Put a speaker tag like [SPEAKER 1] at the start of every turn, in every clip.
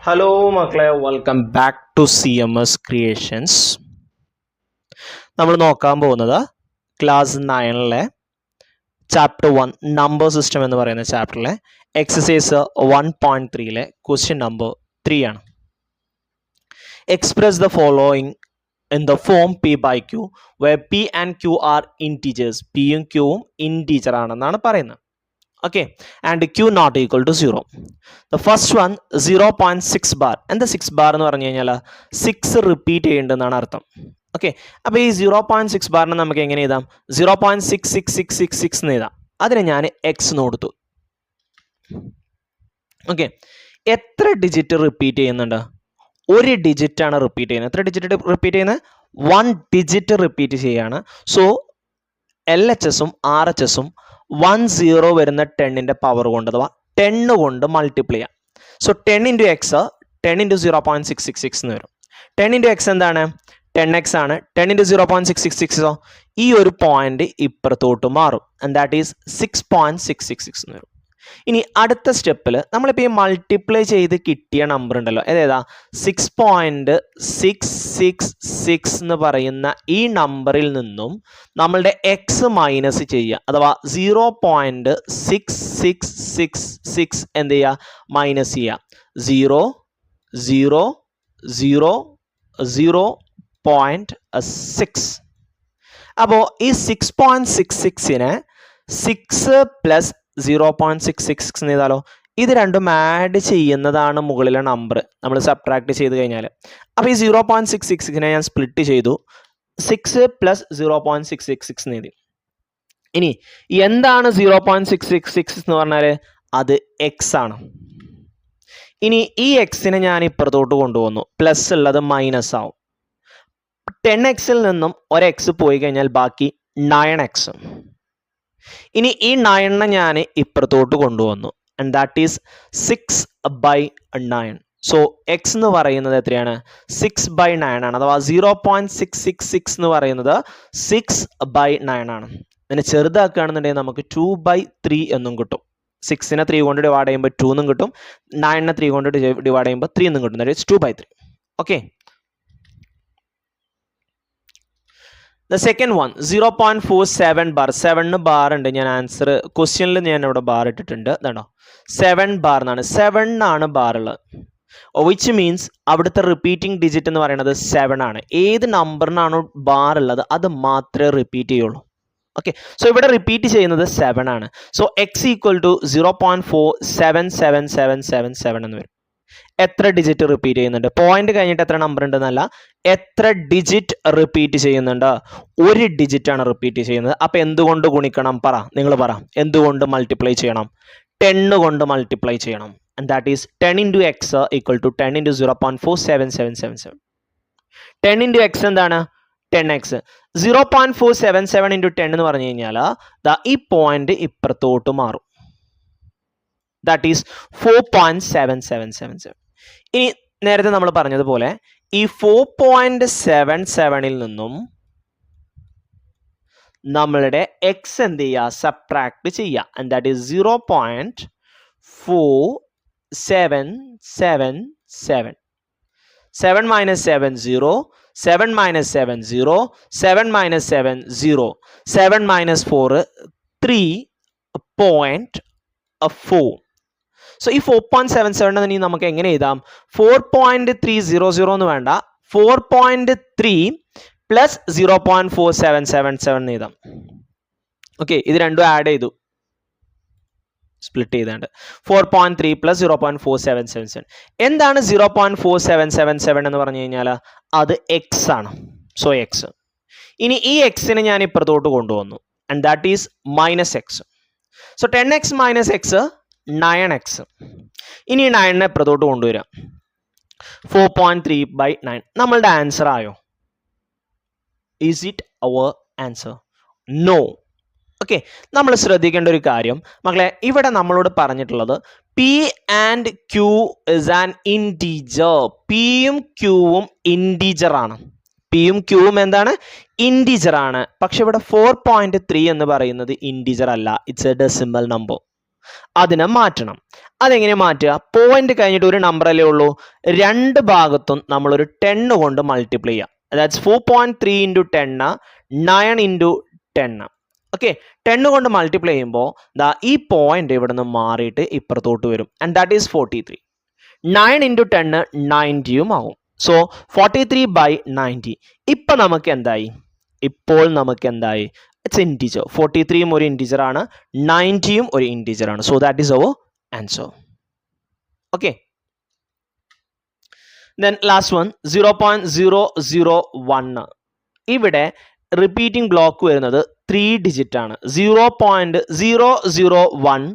[SPEAKER 1] Hello മക്കളെ, welcome back to CMS creations. നമ്മൾ നോക്കാൻ പോകുന്നത് ക്ലാസ് 9 ചാപ്റ്റർ 1 നമ്പർ സിസ്റ്റം എന്ന് പറയുന്ന ചാപ്റ്ററിലെ എക്സസൈസ് 1.3 ക്വസ്റ്റ്യൻ നമ്പർ 3 ആണ്. Express the following in the form P by Q where P and Q are integers. P യും Q യും integer ആണെന്നാണ് പറയുന്നത്. Okay, and Q not equal to 0. The first one 0.6 bar. എന്താ 6 bar എന്ന് പറഞ്ഞു കഴിഞ്ഞാൽ 6 repeat ചെയ്യേണ്ടതെന്നാണ് അർത്ഥം. ഓക്കെ, അപ്പോൾ ഈ 0.6 ബാറിന് നമുക്ക് എങ്ങനെ എഴുതാം? 0.66666 എന്ന് എഴുതാം. അതിന് ഞാൻ എക്സ് എന്ന് കൊടുത്തു. ഓക്കെ, എത്ര ഡിജിറ്റ് റിപ്പീറ്റ് ചെയ്യുന്നുണ്ട്? ഒരു ഡിജിറ്റ് ആണ് റിപ്പീറ്റ് ചെയ്യുന്നത്. എത്ര ഡിജിറ്റ് റിപ്പീറ്റ് ചെയ്യുന്നത്? 1 ഡിജിറ്റ് റിപ്പീറ്റ് ചെയ്യാണ്. സോ LHSഉം RHSഉം 10 വരുന്ന 10ന്റെ പവർ കൊണ്ട് അഥവാ 10 കൊണ്ട് മൾട്ടിപ്ലൈ ചെയ്യാം. സോ 10 ഇൻറ്റു എക്സ് 10 ഇൻറ്റു 0.666 എന്ന് വരും. 10 ഇൻറ്റു എക്സ് എന്താണ്? 10x ആണ്. 10 ഇൻറ്റു 0.666 ഈ ഒരു പോയിന്റ് ഇപ്പുറത്തോട്ട് മാറും. ആൻഡ് ദാറ്റ് ഈസ് 6.666 എന്ന് വരും. ഇനി അടുത്ത സ്റ്റെപ്പിൽ നമ്മളിപ്പോൾ ഈ മൾട്ടിപ്ലൈ ചെയ്ത് കിട്ടിയ നമ്പർ ഉണ്ടല്ലോ, ഏതേതാ? 6.666 എന്ന് പറയുന്ന ഈ നമ്പറിൽ നിന്നും നമ്മളുടെ എക്സ് മൈനസ് ചെയ്യുക, അഥവാ 0.6666 എന്ത് ചെയ്യുക? മൈനസ് ചെയ്യുക. 0.6. അപ്പോൾ ഈ 6.66നെ 6 പ്ലസ് 0.666 എന്ന് ചെയ്താലോ? ഇത് രണ്ടും ആഡ് ചെയ്യുന്നതാണ് മുകളിലെ നമ്പർ നമ്മൾ സബ്ട്രാക്ട് ചെയ്ത് കഴിഞ്ഞാൽ. അപ്പോൾ ഈ 0.666നെ ഞാൻ സ്പ്ലിറ്റ് ചെയ്തു. 6 പ്ലസ് 0.666 എന്ന് എഴുതി. ഇനി എന്താണ് 0.666 എന്ന് പറഞ്ഞാൽ? അത് എക്സ് ആണ്. ഇനി ഈ എക്സിനെ ഞാൻ ഇപ്പുറത്തോട്ട് കൊണ്ടുവന്നു. പ്ലസ് ഉള്ളത് മൈനസ് ആവും. 10xൽ നിന്നും ഒരു എക്സ് പോയി കഴിഞ്ഞാൽ ബാക്കി 9x. ഇനി ഈ 9നെ ഞാൻ ഇപ്പുറത്തോട്ട് കൊണ്ടുവന്നു. And that is 6/9. So X എന്ന് പറയുന്നത് എത്രയാണ്? 6/9 ആണ്. അഥവാ 0.666 എന്ന് പറയുന്നത് 6/9 ആണ്. ഇതിനെ ചെറുതാക്കുകയാണെന്നുണ്ടെങ്കിൽ നമുക്ക് 2/3 എന്നും കിട്ടും. 6നെ 3 കൊണ്ട് ഡിവൈഡ് ചെയ്യുമ്പോൾ 2 എന്നും കിട്ടും. 9നെ 3 കൊണ്ട് ഡിവൈഡ് ചെയ്യുമ്പോൾ 3 എന്നും കിട്ടും. That is 2/3. Okay, the second one 0.47 bar. 7 bar ഉണ്ട്. ഞാൻ ആൻസർ ക്വസ്റ്റ്യനിൽ ഞാൻ ഇവിടെ ബാർ ഇട്ടിട്ടുണ്ട്. ഇതാണോ? 7 ബാർ എന്നാണ്. 7 ആണ് ബാർ ഉള്ളത്. വിച്ച് മീൻസ് അവിടുത്തെ റിപ്പീറ്റിംഗ് ഡിജിറ്റ് എന്ന് പറയുന്നത് 7 ആണ്. ഏത് നമ്പറിനാണോ ബാർ ഉള്ളത് അത് മാത്രമേ റിപ്പീറ്റ് ചെയ്യുള്ളൂ. ഓക്കെ, സോ ഇവിടെ റിപ്പീറ്റ് ചെയ്യുന്നത് 7 ആണ്. സോ എക്സ് ഈക്വൽ ടു 0.477777 എന്ന് വരും. എത്ര ഡിജിറ്റ് റിപ്പീറ്റ് ചെയ്യുന്നുണ്ട്? പോയിന്റ് കഴിഞ്ഞിട്ട് എത്ര നമ്പർ ഉണ്ടെന്നല്ല, എത്ര ഡിജിറ്റ് റിപ്പീറ്റ് ചെയ്യുന്നുണ്ട്? ഒരു ഡിജിറ്റ് ആണ് റിപ്പീറ്റ് ചെയ്യുന്നത്. അപ്പൊ എന്തുകൊണ്ട് ഗുണിക്കണം? പറ, നിങ്ങൾ പറ. എന്തുകൊണ്ട് മൾട്ടിപ്ലൈ ചെയ്യണം? 10 കൊണ്ട് മൾട്ടിപ്ലൈ ചെയ്യണം. And that is 10 into x equal to 10 into 0.47777. 10 into x എന്താണ്? 10x. 0.477 ഇൻറ്റു 10 എന്ന് പറഞ്ഞു കഴിഞ്ഞാൽ ഈ പോയിന്റ് ഇപ്പുറത്തോട്ട് മാറും. That is 4.7777. ഇനി നേരത്തെ നമ്മൾ പറഞ്ഞതുപോലെ ഈ 4.77ൽ നിന്നും നമ്മളുടെ എക്സ് എന്ത് ചെയ്യുക? സബ്ട്രാക്ട് ചെയ്യുക. And that is 0.4777. 7 minus 7 0. 7 minus 7 0. 7 minus 7 0. 7 minus 4 3.4. So ഈ 4.77 നമുക്ക് എങ്ങനെ എഴുതാം? 4.300 എന്ന് വേണ്ട, 4.3 പ്ലസ് 0.4777 എന്ന് എഴുതാം. ഓക്കെ, ഇത് രണ്ടും ആഡ് ചെയ്തു, സ്പ്ലിറ്റ് ചെയ്താണ്ട് 4.3 പ്ലസ് 0.4777. എന്താണ് 0.4777 എന്ന് പറഞ്ഞു കഴിഞ്ഞാൽ? അത് എക്സ് ആണ്. So x. ഇനി ഈ എക്സിനെ ഞാൻ ഇപ്പുറത്തോട്ട് കൊണ്ടുവന്നു. And that is minus x. So 10x minus x 9x. ഇനി 9നെ ഇപ്പുറത്തോട്ട് കൊണ്ടുവരാം. 4.3/9 നമ്മളുടെ ആൻസർ ആയോ? Is it our answer? No. Okay, നമ്മൾ ശ്രദ്ധിക്കേണ്ട ഒരു കാര്യം മക്കളെ, ഇവിടെ നമ്മളോട് പറഞ്ഞിട്ടുള്ളത് P and Q is an integer. പിയും ക്യൂവും ഇൻറ്റീജർ ആണ്. പിയും ക്യൂവും എന്താണ്? ഇൻറ്റീജർ ആണ്. പക്ഷെ ഇവിടെ 4.3 എന്ന് പറയുന്നത് ഇൻറ്റീജർ അല്ല, ഇറ്റ്സ് എ ഡെസിമൽ നമ്പർ. അതിനെ മാറ്റണം. അതെങ്ങനെ മാറ്റുക? പോയിന്റ് കഴിഞ്ഞിട്ട് ഒരു നമ്പർ അല്ലേ ഉള്ളൂ, രണ്ട് ഭാഗത്തും നമ്മളൊരു 10 കൊണ്ട് മൾട്ടിപ്ലൈ ചെയ്യുക. That's 4.3 into 10, 9 into 10. ഓക്കെ, 10 കൊണ്ട് മൾട്ടിപ്ലൈ ചെയ്യുമ്പോൾ ദാ ഈ പോയിന്റ് ഇവിടെ നിന്ന് മാറിയിട്ട് ഇപ്പുറത്തോട്ട് വരും. And that is 43. 9 into 10 90 ആവും. സോ 43/90. ഇപ്പം നമുക്ക് എന്തായി? ഇപ്പോൾ നമുക്ക് എന്തായി? It's integer. 43 ഒരു ഇൻറ്റിജർ ആണ്, 90 ഒരു ഇൻറ്റിജർ ആണ്. So that is our answer. Okay, then last one 0.001. ഇവിടെ റിപ്പീറ്റിംഗ് ബ്ലോക്ക് വരുന്നത് 3 ഡിജിറ്റ് ആണ്. 0.001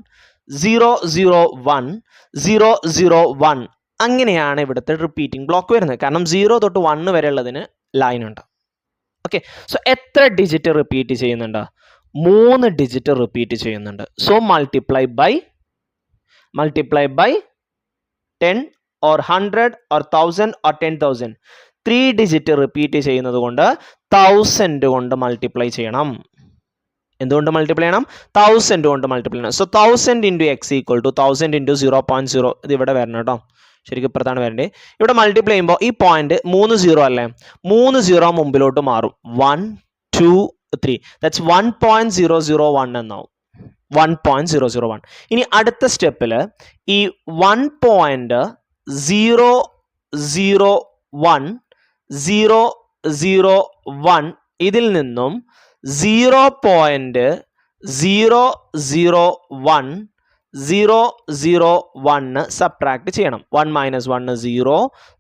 [SPEAKER 1] 001 001 അങ്ങനെയാണ് ഇവിടുത്തെ റിപ്പീറ്റിംഗ് ബ്ലോക്ക് വരുന്നത്. കാരണം 0 തൊട്ട് 1 വരെ ഉള്ളതിന് ലൈൻ ഉണ്ട്. ഓക്കെ, സോ എത്ര ഡിജിറ്റ് റിപ്പീറ്റ് ചെയ്യുന്നുണ്ട്? 3 ഡിജിറ്റ് റിപ്പീറ്റ് ചെയ്യുന്നുണ്ട്. So multiply by 10 or 100 or 1000 or 10,000. 3 digit repeat ചെയ്യുന്നത് കൊണ്ട് 1000 കൊണ്ട് മൾട്ടിപ്ലൈ ചെയ്യണം. എന്തുകൊണ്ട് മൾട്ടിപ്ലൈ ചെയ്യണം? 1000 കൊണ്ട് മൾട്ടിപ്ലൈ ചെയ്യണം. So 1000 into x equal to 1000 into 0.0. ഇത് ഇവിടെ വരണം കേട്ടോ, ശരിക്കും ഇപ്പുറത്താണ് വരേണ്ടത്. ഇവിടെ മൾട്ടിപ്ലൈ ചെയ്യുമ്പോൾ ഈ പോയിന്റ് 3 0 അല്ലേ, 3 0 മുമ്പിലോട്ട് മാറും. 1 2 3 ദാറ്റ്സ് 1.001 എന്നാവും. 1.001. ഇനി അടുത്ത സ്റ്റെപ്പിൽ ഈ 1.001 ഇതിൽ നിന്നും 0.001 സബ്ട്രാക്ട് ചെയ്യണം. 1 - 1 0,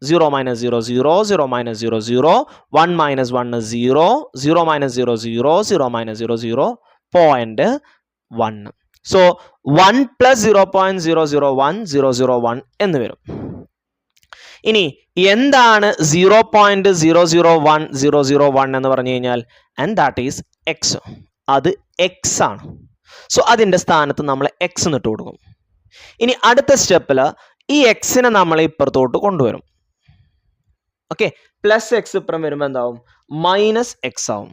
[SPEAKER 1] 0 - 0 0, 0 - 0 0, 1 - 1 0, 0 - 0 0, 0 - 0 0, 0.1. സോ 1 + 0.001 001 എന്ന് വരും. ഇനി എന്താണ് 0.001 001 എന്ന് പറഞ്ഞു കഴിഞ്ഞാൽ? And that is X. അത് എക്സ് ആണ്. സോ അതിൻ്റെ സ്ഥാനത്ത് നമ്മൾ എക്സ് എന്നിട്ട് കൊടുക്കും. ഇനി അടുത്ത സ്റ്റെപ്പിൽ ഈ എക്സിനെ നമ്മൾ ഇപ്പുറത്തോട്ട് കൊണ്ടുവരും. ഓക്കെ, പ്ലസ് എക്സ് ഇപ്പുറം വരുമ്പോൾ എന്താവും? മൈനസ് എക്സ് ആവും.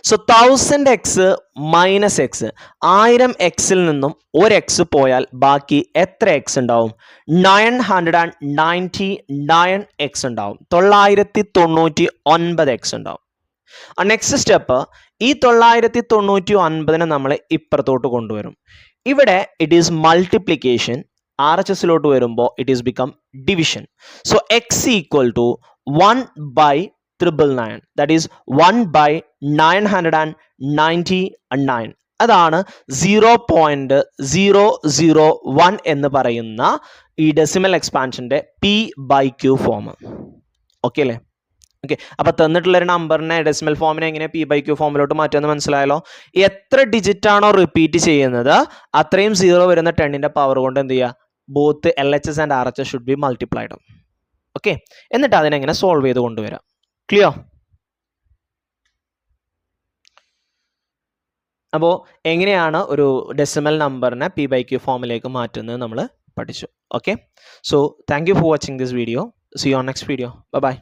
[SPEAKER 1] സോ 1000x മൈനസ് എക്സ്, 1000 എക്സിൽ നിന്നും ഒരു എക്സ് പോയാൽ ബാക്കി എത്ര എക്സ് ഉണ്ടാവും? 999 എക്സ് ഉണ്ടാവും. 999 എക്സ് ഉണ്ടാവും. നെക്സ്റ്റ് സ്റ്റെപ്പ്, ഈ 999 നമ്മൾ ഇപ്പുറത്തോട്ട് കൊണ്ടുവരും. ഇവിടെ ഇറ്റ് ഈസ് മൾട്ടിപ്ലിക്കേഷൻ. RHSലോട്ട് വരുമ്പോൾ it is become division. So x equal to 1/999. That is 1/999. അതാണ് 0.001 എന്ന് പറയുന്ന ഈ ഡെസിമൽ എക്സ്പാൻഷന്റെ P/Q ഫോം. ഓക്കെ അല്ലേ? ഓക്കെ, അപ്പൊ തന്നിട്ടുള്ളൊരു നമ്പറിനെ ഡെസിമൽ ഫോമിനെ എങ്ങനെ P/Q ഫോമിലോട്ട് മാറ്റുമെന്ന് മനസ്സിലായല്ലോ. എത്ര ഡിജിറ്റ് ആണോ റിപ്പീറ്റ് ചെയ്യുന്നത് അത്രയും 0 വരുന്ന 10ന്റെ പവർ കൊണ്ട് എന്ത് ചെയ്യുക? Both LHS and RHS should be multiplied. Okay, എന്നിട്ട് അതിനെങ്ങനെ സോൾവ് ചെയ്ത് കൊണ്ടുവരാം. ക്ലിയർ? അപ്പോൾ എങ്ങനെയാണ് ഒരു ഡെസിമൽ നമ്പറിനെ P/Q ഫോമിലേക്ക് മാറ്റുന്നത് നമ്മൾ പഠിച്ചു. Okay, so thank you for watching this video. See you on next video. Bye by.